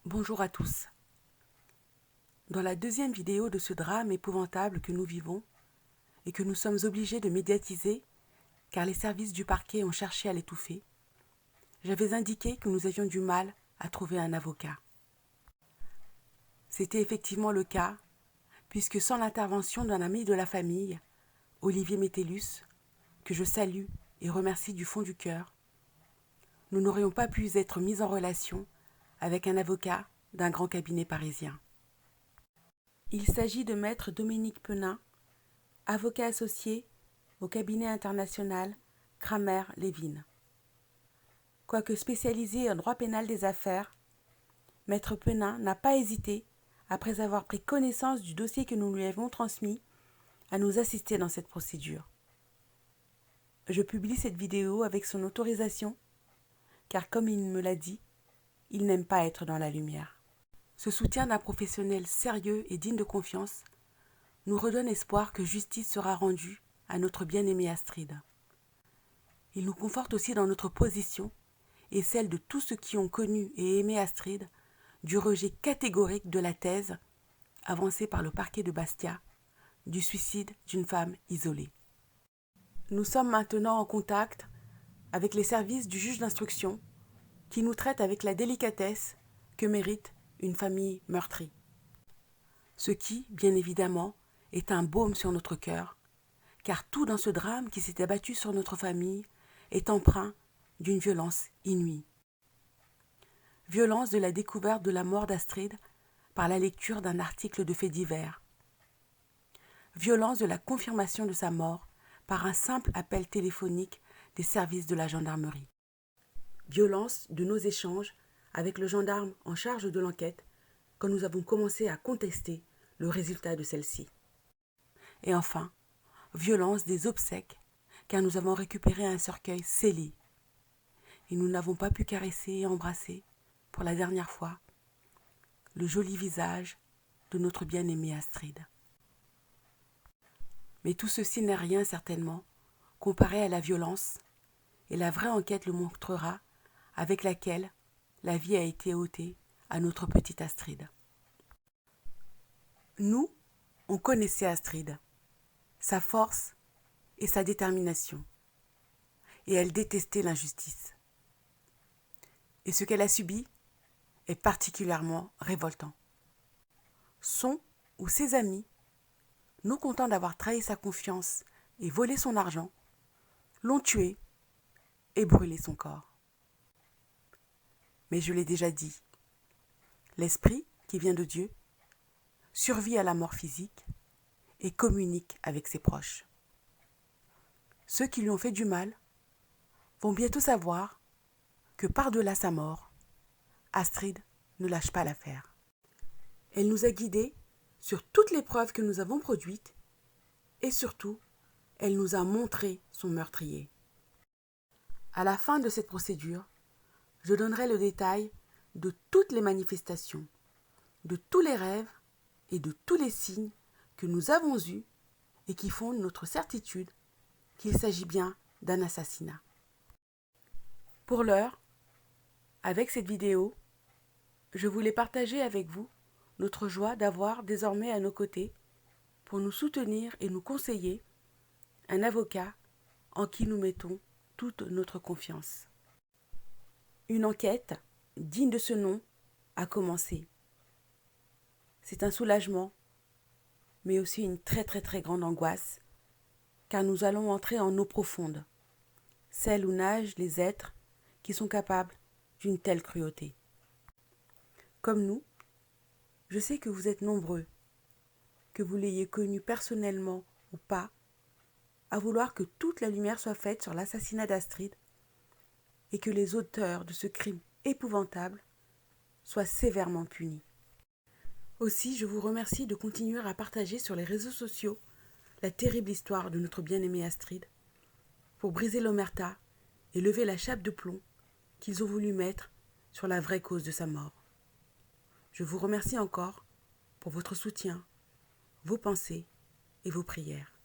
Bonjour à tous. Dans la deuxième vidéo de ce drame épouvantable que nous vivons et que nous sommes obligés de médiatiser car les services du parquet ont cherché à l'étouffer, j'avais indiqué que nous avions du mal à trouver un avocat. C'était effectivement le cas, puisque sans l'intervention d'un ami de la famille, Olivier Métellus, que je salue et remercie du fond du cœur, nous n'aurions pas pu être mis en relation avec un avocat d'un grand cabinet parisien. Il s'agit de maître Dominique Penin, avocat associé au cabinet international Kramer-Levin. Quoique spécialisé en droit pénal des affaires, maître Penin n'a pas hésité, après avoir pris connaissance du dossier que nous lui avons transmis, à nous assister dans cette procédure. Je publie cette vidéo avec son autorisation, car comme il me l'a dit, il n'aime pas être dans la lumière. Ce soutien d'un professionnel sérieux et digne de confiance nous redonne espoir que justice sera rendue à notre bien-aimée Astrid. Il nous conforte aussi dans notre position et celle de tous ceux qui ont connu et aimé Astrid du rejet catégorique de la thèse avancée par le parquet de Bastia du suicide d'une femme isolée. Nous sommes maintenant en contact avec les services du juge d'instruction qui nous traitent avec la délicatesse que mérite une famille meurtrie. Ce qui, bien évidemment, est un baume sur notre cœur, car tout dans ce drame qui s'est abattu sur notre famille est empreint d'une violence inouïe. Violence de la découverte de la mort d'Astrid par la lecture d'un article de faits divers. Violence de la confirmation de sa mort par un simple appel téléphonique des services de la gendarmerie. Violence de nos échanges avec le gendarme en charge de l'enquête quand nous avons commencé à contester le résultat de celle-ci. Et enfin, violence des obsèques, car nous avons récupéré un cercueil scellé. Et nous n'avons pas pu caresser et embrasser, pour la dernière fois, le joli visage de notre bien-aimée Astrid. Mais tout ceci n'est rien certainement, comparé à la violence, et la vraie enquête le montrera, avec laquelle la vie a été ôtée à notre petite Astrid. Nous, on connaissait Astrid, sa force et sa détermination, et elle détestait l'injustice. Et ce qu'elle a subi est particulièrement révoltant. Son ou ses amis, non contents d'avoir trahi sa confiance et volé son argent, l'ont tué et brûlé son corps. Mais je l'ai déjà dit, l'esprit qui vient de Dieu survit à la mort physique et communique avec ses proches. Ceux qui lui ont fait du mal vont bientôt savoir que par-delà sa mort, Astrid ne lâche pas l'affaire. Elle nous a guidés sur toutes les preuves que nous avons produites et surtout, elle nous a montré son meurtrier. À la fin de cette procédure, je donnerai le détail de toutes les manifestations, de tous les rêves et de tous les signes que nous avons eus et qui fondent notre certitude qu'il s'agit bien d'un assassinat. Pour l'heure, avec cette vidéo, je voulais partager avec vous notre joie d'avoir désormais à nos côtés, pour nous soutenir et nous conseiller, un avocat en qui nous mettons toute notre confiance. Une enquête digne de ce nom a commencé. C'est un soulagement, mais aussi une très grande angoisse, car nous allons entrer en eau profonde, celle où nagent les êtres qui sont capables d'une telle cruauté. Comme nous, je sais que vous êtes nombreux, que vous l'ayez connu personnellement ou pas, à vouloir que toute la lumière soit faite sur l'assassinat d'Astrid et que les auteurs de ce crime épouvantable soient sévèrement punis. Aussi, je vous remercie de continuer à partager sur les réseaux sociaux la terrible histoire de notre bien-aimée Astrid pour briser l'omerta et lever la chape de plomb qu'ils ont voulu mettre sur la vraie cause de sa mort. Je vous remercie encore pour votre soutien, vos pensées et vos prières.